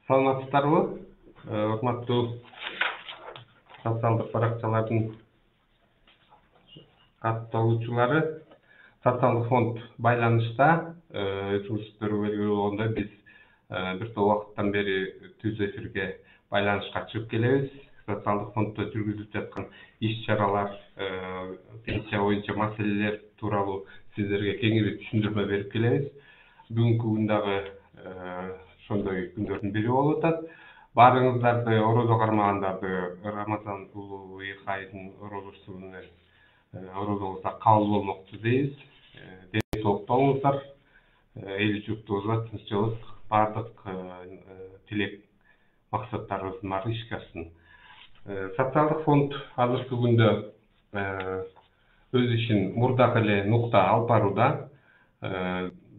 Саламатсыздарбы? Урматтуу социалдык баракчалардын катталуучулары. Социалдык фонд байланышта өзүңүздөр белгилүү болгондой биз бир топ убакыттан бери түз эфирге байланышка чыгып келебиз. Социалдык фонддо жүргүзүлүп жаткан иш-чаралар, пенсия боюнча маселелер тууралуу сиздерге кеңири түшүндүрмө берип келебиз. Бүгүнкү күн дагы ошондой күндөрдүн бири болуп атат. Баарыңыздарды орозо кармагандарды Рамазан улуу айынын орозосу менен орозоңузда кабыл болмокту дейбиз. Ден соолукта болуңуздар. Эл журтубузга тынччылык, баардык тилек максаттарыбыздын баары ишке ашсын. Социалдык фонд азыркы күндө өз ишин мурдак эле нукта алып барууда.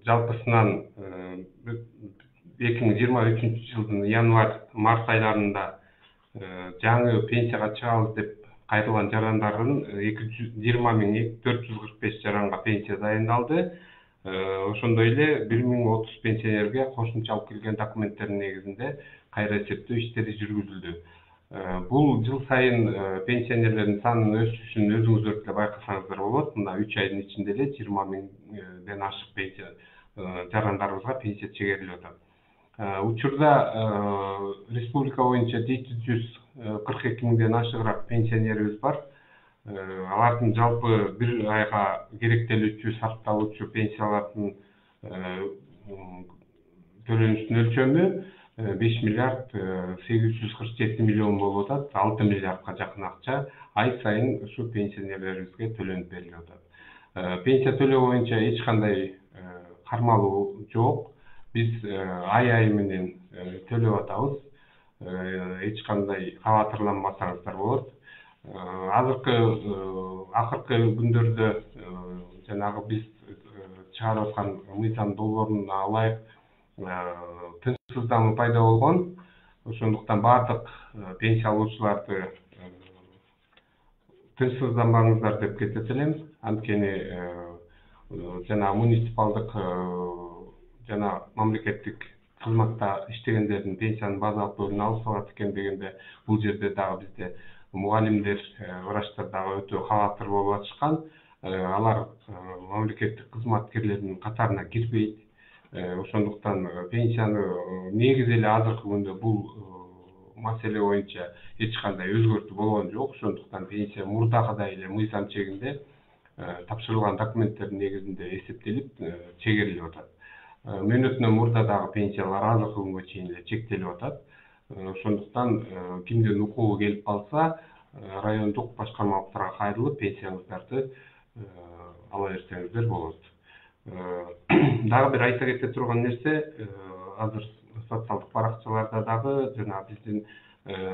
Жалпысынан 2023 жылдын январь-март айларында жаңы пенсияга чыгабыз деп кайрылган жарандардын 220.445 жаранга пенсия дайындалды. Ошондой эле 1030 пенсионерге кошумча алып келген документтердин негизинде кайра эсептөө иштери жүргүзүлдү. Бул жыл сайын пенсионерлердин санынын өсүшүн өзүңүздөр деле байкасаңыздар болот. Мына 3 айдын ичинде эле 20.000ден ашык пенсия жарандарыбызга пенсия чегерилип атат. Учурда республика боюнча 742.000ден ашыгыраак пенсионерибиз бар. Алардын жалпы бир айга керектелүүчү сакталуучу пенсиялардын төлөнүшүнүн өлчөмү 5 миллиард 847 миллион болуп атат. 6 миллиардка жакын акча ай сайын ушу пенсионерлерибизге төлөнүп берилип атат. Пенсия төлөө боюнча эч кандай кармалуу жок. Биз ай менен төлөп атабыз. Эч кандай кабатырланбасаңыздар болот. Акыркы күндөрдө жанагы биз чыгарып аткан мыйзам долбооруна ылайык тынчсыздамы пайда болгон. Ошондуктан баардык пенсия алуучуларды тынчсызданбаңыздар деп кетет элем. Анткени жана муниципалдык жана мамлекеттик кызматта иштегендердин пенсиянын базалык бөлүгүн алып салат экен дегенде бул жерде дагы бизде мугалимдер, врачтар дагы өтө кабатыр болуп атышкан. Алар мамлекеттик кызматкерлердин катарына кирбейт. Ошондуктан пенсияны негизи эле азыркы күндө бул маселе боюнча эч кандай өзгөртүү болгон жок. Ошондуктан пенсия мурдагыдай эле мыйзам чегинде тапшырылган документтердин негизинде эсептелип чегерилип атат. Мөөнөтүнөн мурда дагы пенсиялар азыркы күнгө чейин эле чектелип атат. Ошондуктан кимдин укугу келип калса, райондук башкармалыктарга кайрылып пенсияңыздарды ала берсеңиздер болот. Дагы бир айта кете турган нерсе, азыр социалдык баракчаларда дагы жана биздин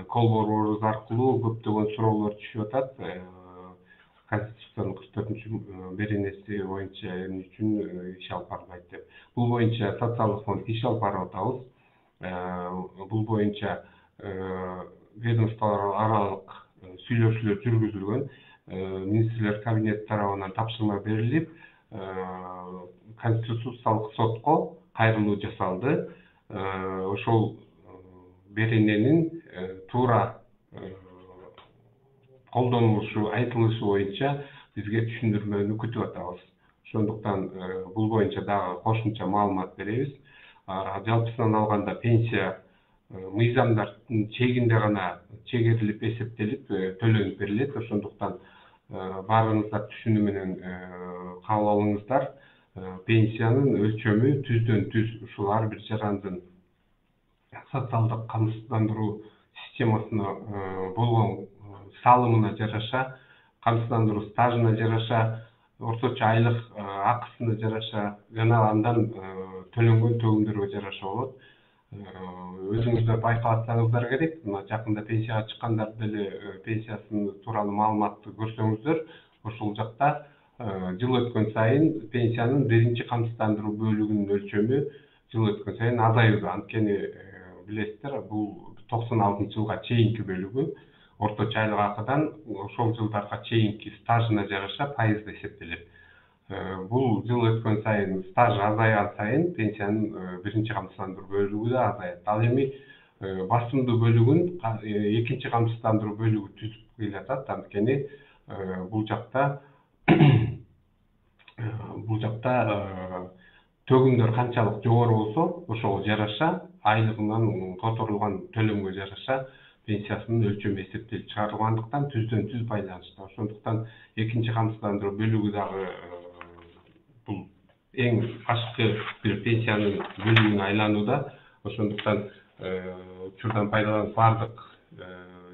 колборубуз аркылуу көптөгөн суроолор түшүп атат. Конституциянын 44 беренеси боюнча эмне үчүн иш алып барбайт деп. Бул боюнча социалдык фонд иш алып барып атабыз. Бул боюнча ведомстволор аралык сүйлөшүүлөр жүргүзүлгөн. Министрлер кабинети тарабынан тапшырма берилип, Конституциялык сотко кайрылуу жасалды. Ошол берененин туура колдонулушу, айтылышы боюнча бизге түшүндүрмөнү күтүп атабыз. Ошондуктан бул боюнча дагы кошумча маалымат беребиз. Жалпысынан алганда пенсия мыйзамдардын чегинде гана чегерилип, эсептелип, төлөнүп берилет. Ошондуктан баарыңыздар түшүнүү менен кабыл алыңыздар. Пенсиянын өлчөмү түздөн түз ушул ар бир жарандын социалдык камсыздандыруу системасына болгон салымына жараша, камсыздандыруу стажына жараша, орточо айлык акысына жараша жана андан төлөнгөн төгүмдөргө жараша болот. Өзүңүздөр байкасаңыздар керек. Мына жакында пенсияга чыккандар деле пенсиясын тууралуу маалыматты көрсөңүздөр, ошол жакта жыл өткөн сайын пенсиянын биринчи камсыздандыруу бөлүгүнүн өлчөмү жыл өткөн сайын азаюуда. Анткени билесиздер, бул 96-жылга чейинки бөлүгү орточо айлык акыдан ошол жылдарга чейинки стажына жараша пайызда эсептелет. Бул жыл өткөн сайын стаж азайган сайын пенсиянын биринчи камсыздандыруу бөлүгү да азаят. Ал эми басымдуу бөлүгүн экинчи камсыздандыруу бөлүгү түзүп кыйлатат. Анткени бул жакта төгүмдөр канчалык жогору болсо, ошого жараша айлыгынан которулган төлөмгө жараша пенсиясынын өлчөмү эсептелип чыгарылгандыктан түздөн түз байланыштуу. Ошондуктан экинчи камсыздандыруу бөлүгү дагы бул эң башкы бир пенсиянын бөлүгүнө айланууда. Ошондуктан учурдан пайдаланып бардык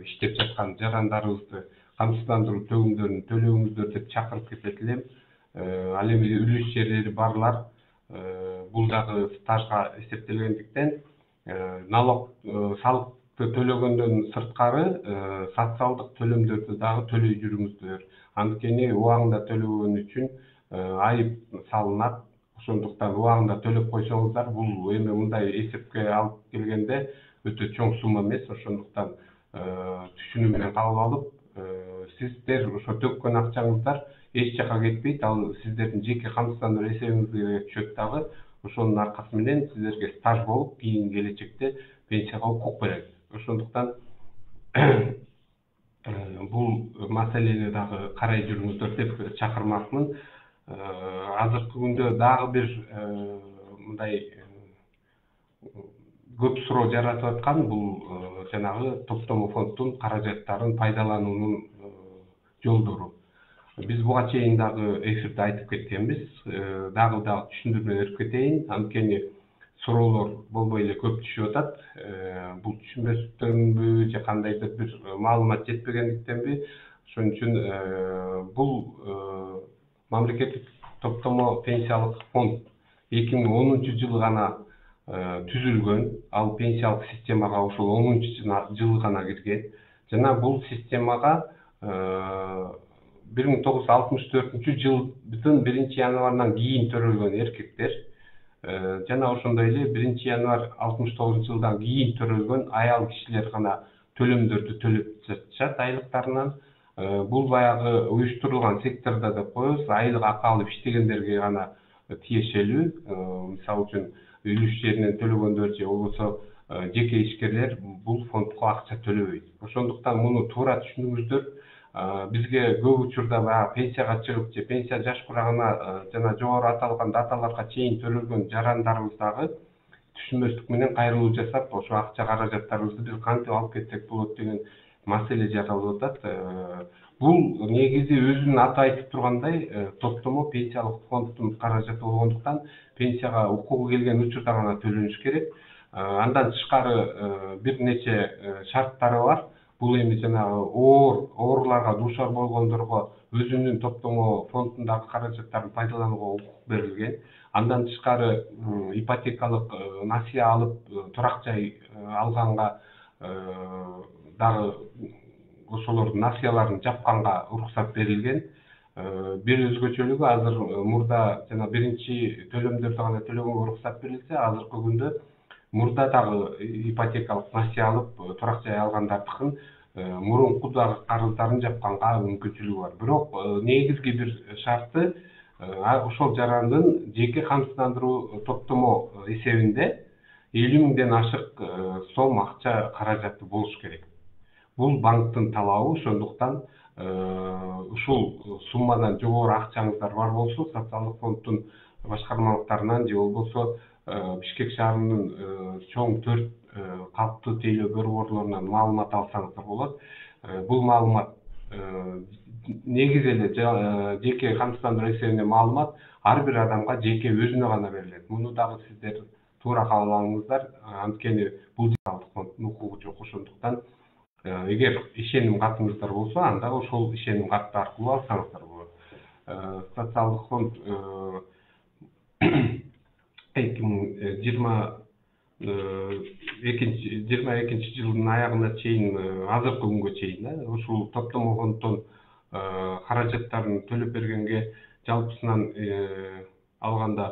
иштеп жаткан жарандарыбызды камсыздандыруу төгүмдөрүн төлөңүздөр деп чакырып кетет элем. Ал эми үлүш жерлери барлар бул дагы стажга эсептелгендиктен налог салыкты төлөгөндөн сырткары социалдык төлөмдөрдү дагы төлөй жүрүңүздөр. Анткени убагында төлөгөн үчүн айып салынат. Ошондуктан убагында төлөп койсоңуздар, бул эми мындай эсепке алып келгенде өтө чоң сумма эмес. Ошондуктан түшүнүү менен кабыл алып, сиздер ошо төккөн акчаңыздар эч жака кетпейт. Ал сиздердин жеке камсыздандыруу эсебиңизге түшөт дагы. Ошонун аркасы менен сиздерге стаж болуп, кийин келечекте пенсияга укук берет. Ошондуктан бул маселени дагы карай жүрүңүздөр деп чакырмакмын. Азыркы күндө дагы бир мындай көп суроо жаратып аткан бул жанагы топтомо фонддун каражаттарын пайдалануунун жолдору. Биз буга чейин дагы эфирде айтып кеткенбиз. Дагы түшүндүрмө берип кетейин. Анткени суроолор болбой эле көп түшүп атат. Бул түшүнбөстүктөнбү же кандайдыр бир маалымат жетпегендиктенби? Ошон үчүн бул мамлекеттик топтомо пенсиялык фонд 2010-жылы гана түзүлгөн. Ал пенсиялык системага ошол 10-жылы гана кирген. Жана бул системага 1964-жылдын 1-январынан кийин төрөлгөн эркектер жана ошондой эле 1-январ 69-жылдан кийин төрөлгөн аял кишилер гана төлөмдөрдү төлөп жатышат айлыктарынан. Бул баягы уюштурулган секторда деп коебуз, айлык акы алып иштегендерге гана тиешелүү. Мисалы үчүн үлүш жеринен төлөгөндөр же болбосо жеке ишкерлер бул фондко акча төлөбөйт. Ошондуктан муну туура түшүнүңүздөр. Бизге көп учурда баягы пенсияга чыгып же пенсия жаш курагына жана жогору аталган даталарга чейин төрөлгөн жарандарыбыз дагы түшүнбөстүк менен кайрылуу жасап, ошо акча каражаттарыбызды биз кантип алып кетсек болот деген маселе жаралып атат. Бул негизи өзүнүн аты айтып тургандай, топтомо пенсиялык фонддун каражаты болгондуктан пенсияга укугу келген учурда гана төлөнүш керек. Андан тышкары бир нече шарттары бар. Бул эми жанагы ооруларга дуушар болгондорго өзүнүн топтомо фондундагы каражаттарын пайдаланууга укук берилген. Андан тышкары ипотекалык насыя алып турак жай алганга дагы ошолордун насыяларын жапканга уруксат берилген. Бир өзгөчөлүгү азыр мурда жана биринчи төлөмдөрдү гана төлөгөнгө уруксат берилсе, азыркы күндө мурда дагы ипотекалык насыя алып турак жай алгандардыкын мурунку дагы карыздарын жапканга мүмкүнчүлүгү бар. Бирок негизги бир шарты ошол жарандын жеке камсыздандыруу топтомо эсебинде 50 миңден ашык сом акча каражаты болуш керек. Бул банктын талабы. Ошондуктан ушул суммадан жогору акчаңыздар бар болсо, социалдык фонддун башкармалыктарынан же болбосо Бишкек шаарынын чоң 4 калктуу тейлөө борборлорунан маалымат алсаңыздар болот. Бул маалымат негизи эле жеке камсыздандыруу эсебинде маалымат ар бир адамга жеке өзүнө гана берилет. Муну дагы сиздер туура кабыл алыңыздар. Анткени бул фонддун укугу жок. Ошондуктан эгер ишеним катыңыздар болсо, анда ошол ишеним катты аркылуу алсаңыздар болот. Социалдык фонд 2022 жылдын аягына чейин, азыркы күнгө чейин ушул топтомо фонддон каражаттарын төлөп бергенге жалпысынан алганда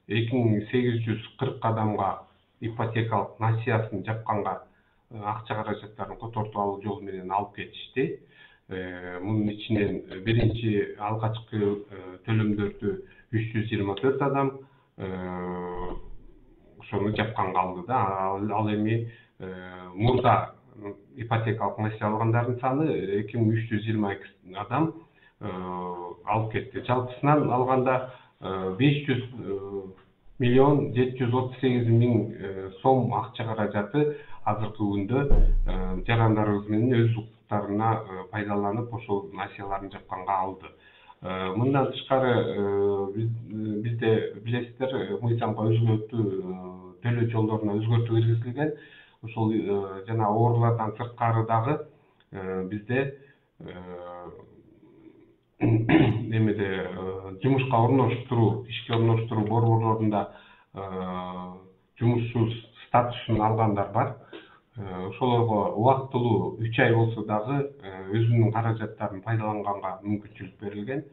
2840 адамга ипотекалык насыясын жапканга акча каражаттарын котортуп алуу жолу менен алып кетишти. Мунун ичинен биринчи алгачкы төлөмдөрдү 324 адам ошону жапканга алды да. Ал эми мурда ипотекалык несие алгандардын саны 2322 адам алып кетти. Жалпысынан алганда 500 миллион 738 миң сом акча каражаты азыркы күндө жарандарыбыз менен өз укуктарына пайдаланып ошол насияларын жапканга алды. Мындан тышкары бизде билесиздер, мыйзамга өзгөртүү төлөө жолдоруна өзгөртүү киргизилген. Ошол жана оорулардан сырткары дагы бизде немеде жумушка орноштуруу, ишке орноштуруу борборлорунда жумушсуз статусун алгандар бар. Ошолорго убактылуу 3 ай болсо дагы өзүнүн каражаттарын пайдаланганга мүмкүнчүлүк берилген.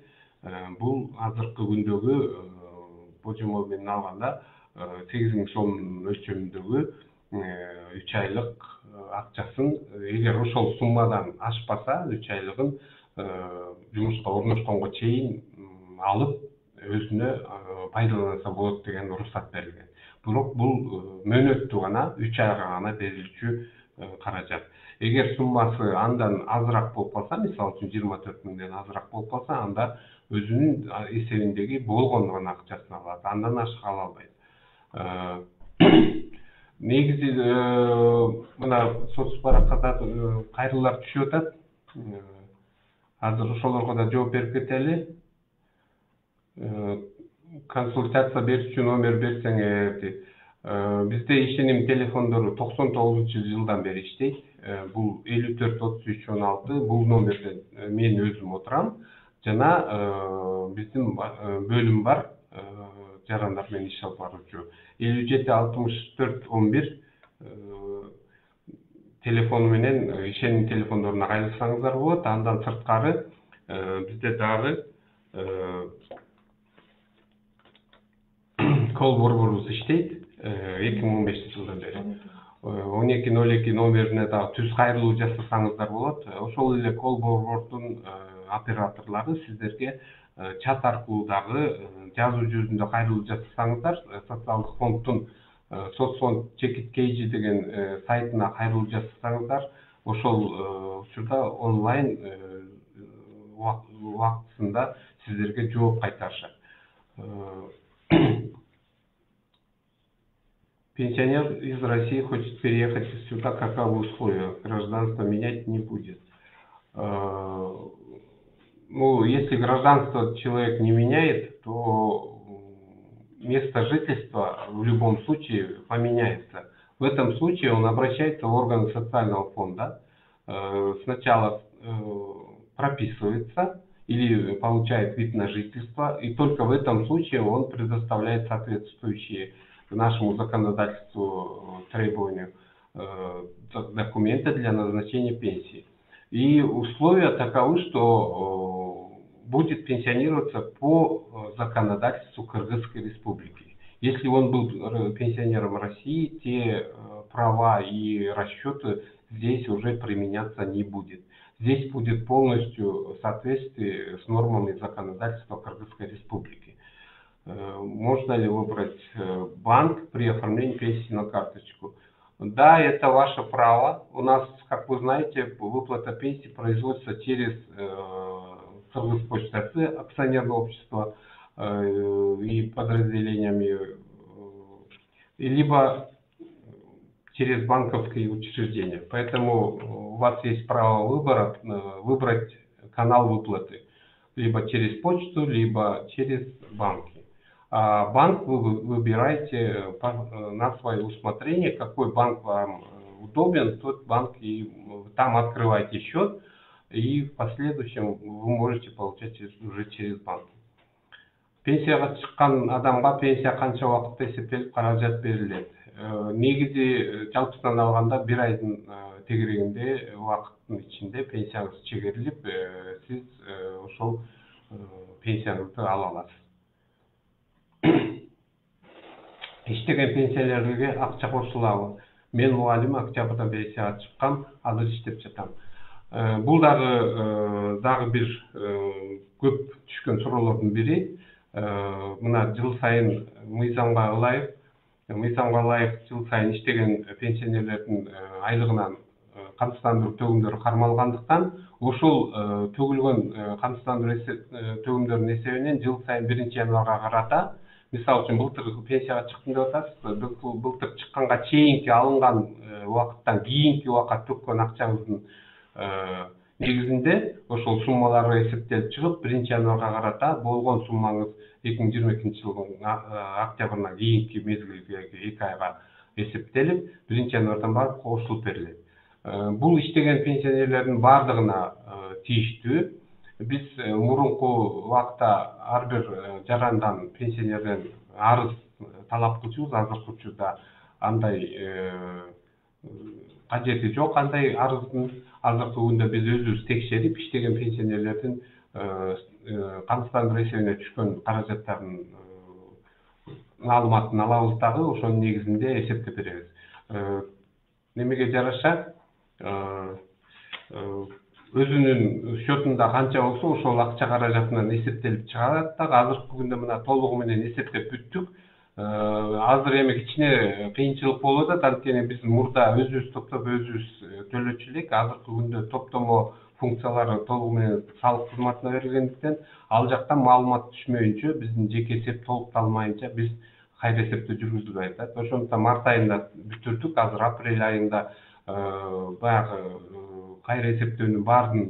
Бул азыркы күндөгү божомол менен алганда 8.000 сом өлчөмүндөгү 3 айлык акчасын, эгер ошол суммадан ашпаса 3 айлыгын жумушка орношконго чейин алып өзүнө пайдаланса болот деген уруксат берилген. Бирок бул мөөнөттүү гана 3 айга гана берилчү каражат. Эгер суммасы андан азыраак болуп калса, мисалы үчүн 24 миңден азыраак болуп калса, анда өзүнүн эсебиндеги болгон гана акчасын алат. Андан ашык ала албайт. Негизи мына соц баракчада кайрылуулар түшүп атат. Азыр ошолорго да жооп берип кетели. Консультация берүүчү номер берсеңер. Бизде ишеним телефондору 99-жылдан бери иштейт. Бул 54-33-16. Бул номерден мен өзүм отурам. Жана биздин бөлүм бар, жарандар менен иш алып баруучу. 57-64-11 телефону менен ишеним телефондоруна кайрылсаңыздар болот. Андан сырткары бизде дагы кол борборубуз иштейт 2015-жылдан бери. 1202 номерине дагы түз кайрылуу жасасаңыздар болот. Ошол эле кол борбордун операторлору сиздерге чат аркылуу дагы жазуу жүзүндө кайрылуу жасасаңыздар, социалдык фонддун соцфонд чекит кейжи деген сайтына кайрылуу жасасаңыздар, ошол учурда онлайн убактысында сиздерге жооп кайтарышат. Пенсионер из России хочет переехать сюда, каковы условия? Гражданство менять не будет. Ну, если гражданство человек не меняет, то место жительства в любом случае поменяется. В этом случае он обращается в органы социального фонда, сначала прописывается или получает вид на жительство, и только в этом случае он предоставляет соответствующие нашему законодательству требованию документы для назначения пенсии. И условия таковы, что будет пенсионироваться по законодательству Кыргызской Республики. Если он был пенсионером России, те права и расчеты здесь уже применяться не будет. Здесь будет полностью в соответствии с нормами законодательства Кыргызской Республики. Можно ли выбрать банк при оформлении пенсии на карточку? Да, это ваше право. У нас, как вы знаете, выплата пенсии производится через Кыргызпочта акционерное общество и подразделениями, либо через банковские учреждения. Поэтому у вас есть право выбора выбрать канал выплаты либо через почту, либо через банки. А банк вы выбираете на свое усмотрение, какой банк вам удобен, тот банк, и там открываете счет, и в последующем вы можете получать уже через банк. Пенсияга чыккан адамга пенсия канча убакытта эсептелип каражат берилет? Негизи жалпысынан алганда 1 айдын тегерегинде убакыттын ичинде пенсияңыз чегерилип, сиз ошол пенсияңызды ала аласыз. Иштеген пенсиялерге акча кошулабы? Мен мугалим, октябрда пенсияга чыккам, азыр иштеп жатам. Бул дагы бир көп түшкөн суроолордун бири. Мына жыл сайын мыйзамга ылайык мыйзамга ылайык жыл сайын иштеген пенсионерлердин айлыгынан камсыздандыруу төгүмдөрү кармалгандыктан ошол төгүлгөн камсыздандыруу төгүмдөрүнүн эсебинен жыл сайын 1-январга карата, мисалы үчүн былтыр пенсияга чыктым деп атасыз, былтыр чыкканга чейинки алынган убакыттан кийинки убакытка төккөн акчаңыздын негизинде ошол суммалар эсептелип чыгып, 1-январга карата болгон суммаңыз 2022 жылдын октябрына кийинки мезгилге 2 айга эсептелип, 1-январдан барып кошулуп берилет. Бул иштеген пенсионерлердин бардыгына тийиштүү. Биз мурунку убакта ар бир жарандан пенсионерден арыз талап кылчубуз, азыркы учурда андай кажети жок. Андай арыздын азыркы күндө биз өзүбүз текшерип, иштеген пенсионерлердин камсыздандыруу эсебине түшкөн каражаттардын маалыматын алабыз дагы, ошонун негизинде эсептеп беребиз. Немеге жараша өзүнүн счетунда канча болсо ошол акча каражатынан эсептелип чыгарат дагы. Азыркы күндө мына толугу менен эсептеп бүттүк. Азыр эми кичине кыйынчылык болуп атат, анткени биз мурда өзүбүз топтоп өзүбүз төлөчү элек. Азыркы күндө топтомо функциялары толугу менен салык кызматына берилгендиктен, ал жактан маалымат түшмөйүнчө, биздин жеке эсеп толукталмайынча биз кайра эсептөө жүргүзүлбөй атат. Ошондуктан март айында бүтүрдүк, азыр апрель айында баягы кайра эсептөөнүн баарын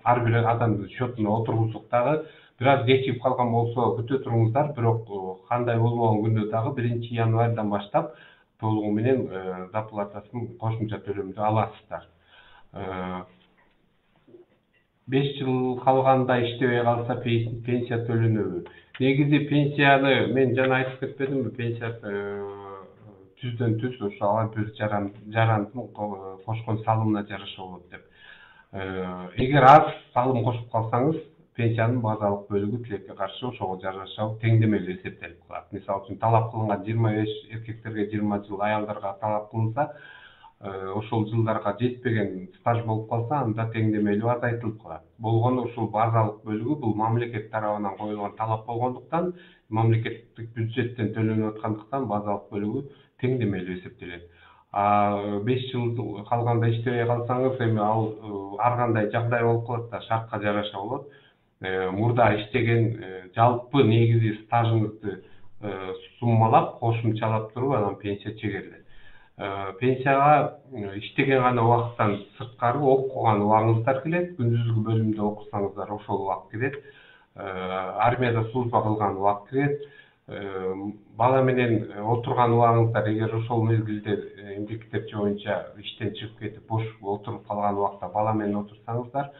ар бир адамдын счетуна отургуздук дагы. Бир аз кечигип калган болсо күтө туруңуздар, бирок кандай болбогон күндө дагы 1-январдан баштап толугу менен зарплатасын кошумча төлөмдү аласыздар. 5 жыл калганда иштебей калса пенсия төлөнөбү? Негизи пенсияны мен жана айтып кетпедимби, пенсия түздөн түз ошо ар бир жарандын кошкон салымына жараша болот деп. Эгер аз салым кошуп калсаңыз, пенсиянын базалык бөлүгү тилекке каршы ошого жараша теңдемелүү эсептелип калат. Мисалы үчүн талап кылынган 25 эркектерге 20 жыл, аялдарга талап кылынса, ошол жылдарга жетпеген стаж болуп калса, анда теңдемелүү азайтылып калат. Болгону ушул базалык бөлүгү бул мамлекет тарабынан коюлган талап болгондуктан, мамлекеттик бюджеттен төлөнүп аткандыктан базалык бөлүгү теңдемелүү эсептелет. 5 жыл калганда иштебей калсаңыз, эми ал ар кандай жагдай болуп калат да, шартка жараша болот. Мурда иштеген жалпы негизи стажыңызды суммалап, кошумчалап туруп, анан пенсия чегерилет. Пенсияга иштеген гана убакыттан сырткары окуган убагыңыздар келет. Күндүзгү бөлүмдө окусаңыздар ошол убакыт кирет. Армияда служба кылган убакыт кирет. Бала менен отурган убагыңыздар, эгер ошол мезгилде мектепчи боюнча иштен чыгып кетип бош отуруп калган убакта бала менен отурсаңыздар,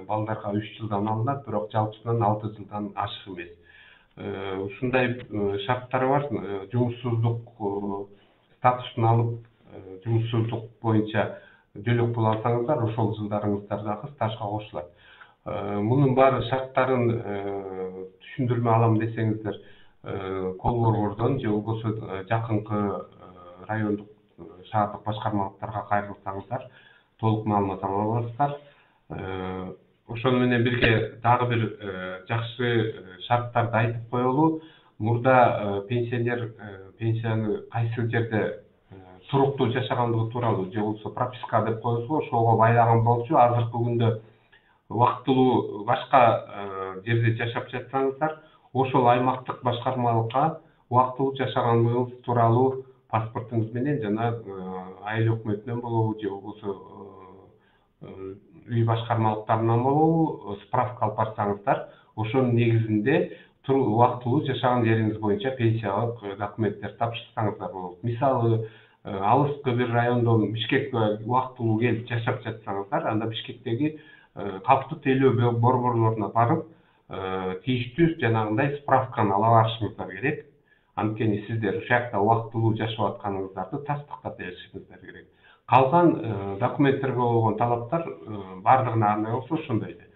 балдарга 3 жылдан алынат, бирок жалпысынан 6 жылдан ашык эмес. Ушундай шарттар бар. Жумушсуздук статусун алып, жумушсуздук боюнча жөлөк пул алсаңыздар, ошол жылдарыңыздар дагы стажга кошулат. Мунун баары шарттарын түшүндүрмө алам десеңиздер, кол борбордон же болбосо жакынкы райондук шаардык башкармалыктарга кайрылсаңыздар, толук маалымат ала аласыздар. Ошону менен бирге дагы бир жакшы шарттарды айтып коелу. Мурда пенсионер пенсияны кайсы жерде туруктуу жашагандыгы тууралуу же болбосо прописка деп коебуз го, ошого байлаган болчу. Азыркы күндө убактылуу башка жерде жашап жатсаңыздар, ошол аймактык башкармалыкка убактылуу жашагандыгыңыз тууралуу паспортуңуз менен жана айыл өкмөтүнөн болобу же болбосо үй башкармалыктарынан болобу справка алып барсаңыздар, ошонун негизинде убактылуу жашаган жериңиз боюнча пенсиялык документтер тапшырсаңыздар болот. Мисалы, алыскы бир райондон Бишкекке убактылуу келип жашап жатсаңыздар, анда Бишкектеги калктык тейлөө борборлоруна барып, тийиштүү жанагындай справканы ала барышыңыздар керек. Анткени сиздер ушул жакта убактылуу жашап атканыңыздарды тастыктап беришиңиздер керек. Калган документтерге болгон талаптар бардыгына кандай болсо ошондой эле.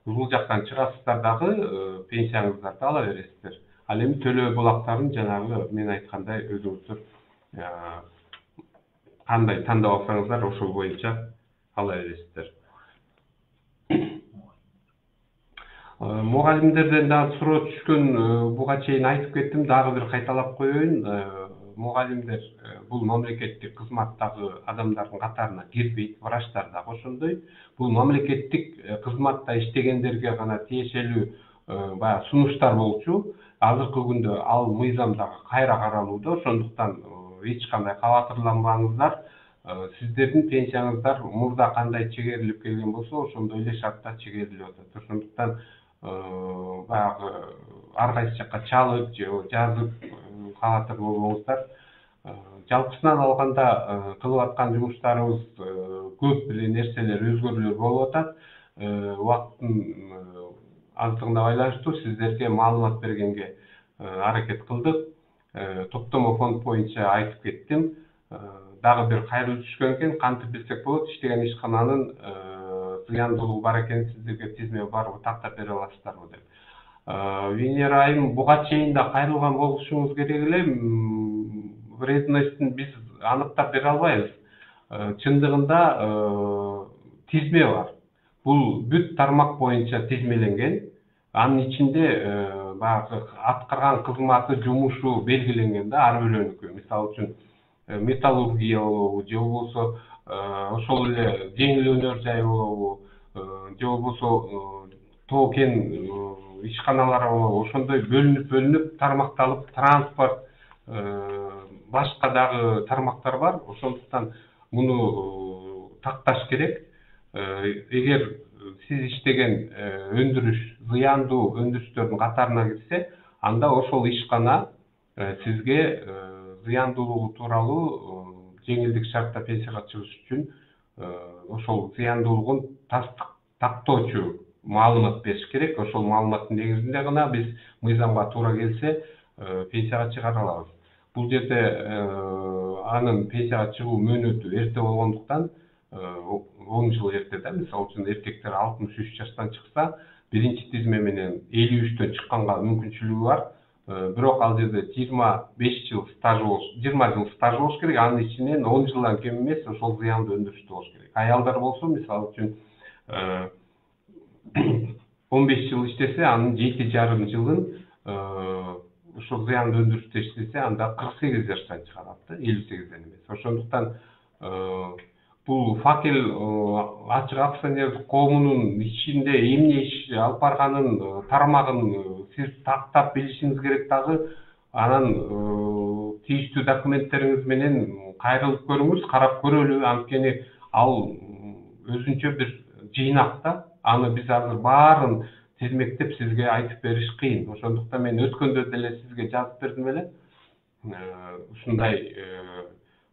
Бул жактан чыгасыздар дагы пенсияңыздарды ала бересиздер. Ал эми төлөө булактарын жанагы мен айткандай өзүңүздөр кандай тандап алсаңыздар ошол боюнча ала бересиздер. Мугалимдерден дагы суроо түшкөн, буга чейин айтып кеттим, дагы бир кайталап коеюн. мугалимдер бул мамлекеттик кызматтагы адамдардын катарына кирбейт, врачтар дагы ошондой. Бул мамлекеттик кызматта иштегендерге гана тиешелүү баягы сунуштар болчу. Азыркы күндө ал мыйзам дагы кайра каралууда, ошондуктан эч кандай кабатырланбаңыздар. Сиздердин пенсияңыздар мурда кандай чегерилип келген болсо, ошондой эле шартта чегерилип атат. Ошондуктан баягы ар кайсы жакка чалып же жазып кабатыр болбоңуздар. Жалпысынан алганда кылып аткан жумуштарыбыз көп эле нерселер өзгөрүүлөр болуп атат. Убакыттын аздыгына байланыштуу сиздерге маалымат бергенге аракет кылдык. Топтомо фонд боюнча айтып кеттим. Дагы бир кайрылып түшкөн экен, кантип билсек болот, иштеген ишкананын зыяндуулугу бар экенин сиздерге тизме барбы, тактап бере аласыздарбы деп. Венера айым буга чейин да кайрылган болушуңуз керек эле. Вредностьтун биз аныктап бере албайбыз. Чындыгында тизме бар. Бул бүт тармак боюнча тизмеленген. Анын ичинде баягы аткарган кызматы, жумушу белгиленген да ар бирөөнүкү. Мисалы үчүн металлургия болобу, же болбосо ошол эле жеңил өнөр жай болобу, же болбосо тоо кен ишканалары болобу, ошондой бөлүнүп тармакталып, транспорт, башка дагы тармактар бар. Ошондуктан муну такташ керек. Эгер сиз иштеген өндүрүш зыяндуу өндүрүштөрдүн катарына кирсе, анда ошол ишкана сизге зыяндуулугу тууралуу жеңилдик шартта пенсияга чыгыш үчүн ошол зыяндуулугун тактоочу маалымат бериш керек. Ошол маалыматтын негизинде гана биз мыйзамга туура келсе пенсияга чыгара алабыз. Бул жерде анын пенсияга чыгуу мөөнөтү эрте болгондуктан 10 жыл эрте да. Мисалы үчүн эркектер 63 жаштан чыкса, биринчи тизме менен 53төн чыкканга мүмкүнчүлүгү бар. Бирок ал жерде 25 жыл стажы болуш, 20 жыл стажы болуш керек. Анын ичинен 10 жылдан кем эмес ошол зыяндуу өндүрүштө болуш керек. Аялдар болсо, мисалы үчүн 15 жыл иштесе, анын 7,5 жылын ошол зыяндуу өндүрүштө иштесе, анда 48 жаштан чыгарат да, 58ден эмес. Ошондуктан бул факел ачык акционердик коомунун ичинде эмне иш алып барганын тармагын сиз тактап билишиңиз керек дагы. Анан тийиштүү документтериңиз менен кайрылып көрүңүз, карап көрөлү. Анткени ал өзүнчө бир жыйнак да. Аны биз азыр баарын тизмектеп сизге айтып бериш кыйын. Ошондуктан мен өткөндө деле сизге жазып бердим эле. Ушундай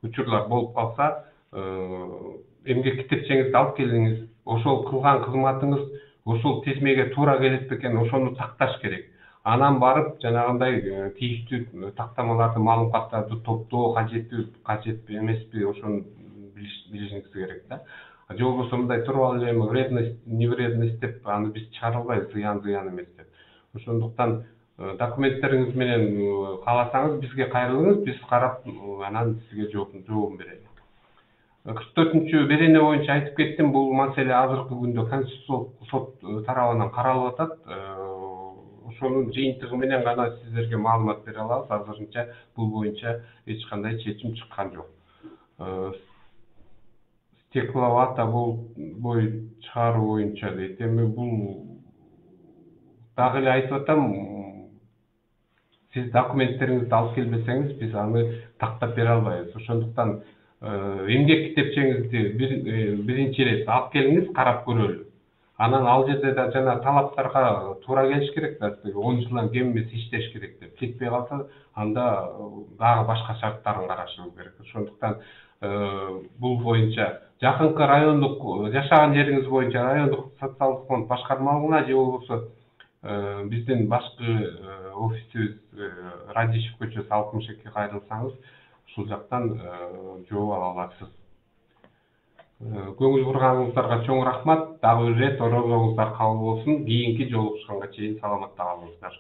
учурлар болуп калса, эмгек китепчеңизди алып келиңиз. Ошол кылган кызматыңыз ошол тизмеге туура келет бекен, ошону такташ керек. Анан барып, жанагындай тийиштүү тактамаларды, маалыматтарды топтоо кажетпи эмеспи, ошону билишиңиз керек да. Же болбосо мындай туруп алып эле вредность, невредность деп аны биз чыгара албайбыз, зыян эмес деп. Ошондуктан документтериңиз менен кааласаңыз бизге кайрылыңыз, биз карап анан сизге жообун берели. 44-чү берене боюнча айтып кеттим, бул маселе азыркы күндө Конституциялык сот тарабынан каралып атат. Ошонун жыйынтыгы менен гана сиздерге маалымат бере алабыз. Азырынча бул боюнча эч кандай чечим чыккан жок. Стекловата бой чыгаруу боюнча дейт. Эми бул дагы эле айтып атам, сиз документтериңизди алып келбесеңиз, биз аны тактап бере албайбыз. Ошондуктан эмгек китепчеңизди биринчи ирет алып келиңиз, карап көрөлү. Анан ал жерде да жана талаптарга туура келиш керек да, 10 жылдан кем эмес иштеш керек деп. Кетпей калса, анда дагы башка шарттарын карашыбыз керек. Ошондуктан бул боюнча жакынкы райондук жашаган жериңиз боюнча райондук социалдык фонд башкармалыгына же болбосо биздин башкы офисибиз Радищев көчөсү 62 кайрылсаңыз, ушул жактан жооп ала аласыз. Көңүл бурганыңыздарга чоң рахмат. Дагы бир ирет орозоңуздар кабыл болсун. Кийинки жолугушканга чейин саламатта калыңыздар.